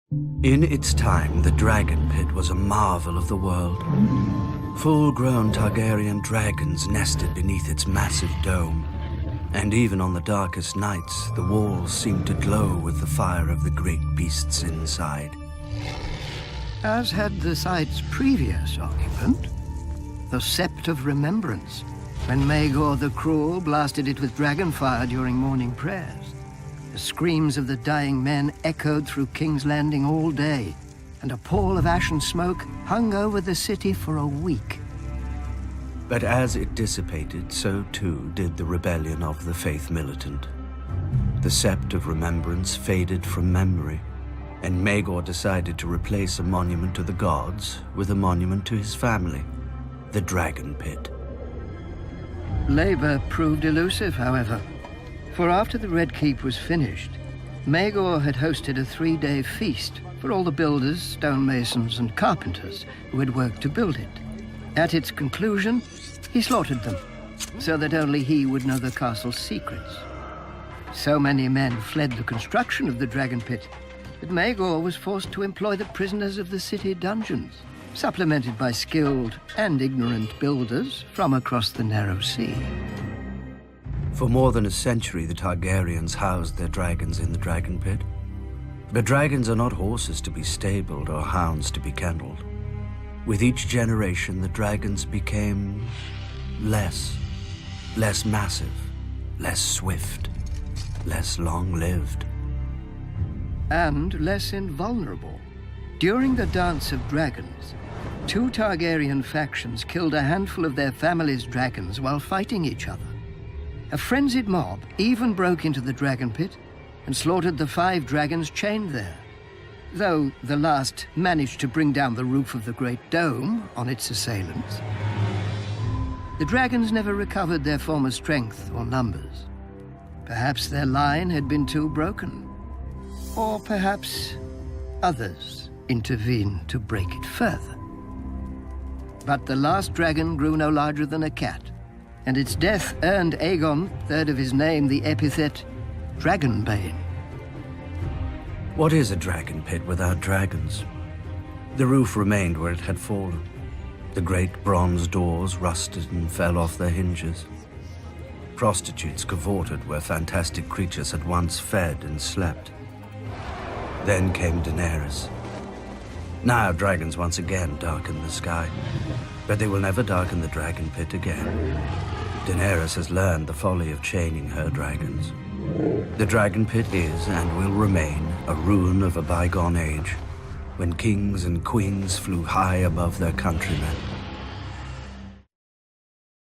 In its time, the Dragon Pit was a marvel of the world. Full-grown Targaryen dragons nested beneath its massive dome. And even on the darkest nights, the walls seemed to glow with the fire of the great beasts inside. As had the site's previous occupant, the Sept of Remembrance, when Maegor the Cruel blasted it with dragon fire during morning prayers. The screams of the dying men echoed through King's Landing all day, and a pall of ash and smoke hung over the city for a week. But as it dissipated, so too did the rebellion of the Faith Militant. The Sept of Remembrance faded from memory, and Maegor decided to replace a monument to the gods with a monument to his family, the Dragon Pit. Labor proved elusive, however, for after the Red Keep was finished, Maegor had hosted a 3-day feast for all the builders, stonemasons, and carpenters who had worked to build it. At its conclusion, he slaughtered them, so that only he would know the castle's secrets. So many men fled the construction of the Dragon Pit that Maegor was forced to employ the prisoners of the city dungeons, supplemented by skilled and ignorant builders from across the narrow sea. For more than a century, the Targaryens housed their dragons in the Dragon Pit. But dragons are not horses to be stabled or hounds to be kenneled. With each generation, the dragons became less massive, less swift, less long-lived. And less invulnerable. During the Dance of Dragons, 2 Targaryen factions killed a handful of their family's dragons while fighting each other. A frenzied mob even broke into the Dragon Pit and slaughtered the 5 dragons chained there, though the last managed to bring down the roof of the Great Dome on its assailants. The dragons never recovered their former strength or numbers. Perhaps their line had been too broken, or perhaps others intervened to break it further. But the last dragon grew no larger than a cat, and its death earned Aegon, 3rd of his name, the epithet Dragonbane. What is a dragon pit without dragons? The roof remained where it had fallen. The great bronze doors rusted and fell off their hinges. Prostitutes cavorted where fantastic creatures had once fed and slept. Then came Daenerys. Now dragons once again darken the sky, but they will never darken the dragon pit again. Daenerys has learned the folly of chaining her dragons. The Dragon Pit is and will remain a ruin of a bygone age, when kings and queens flew high above their countrymen.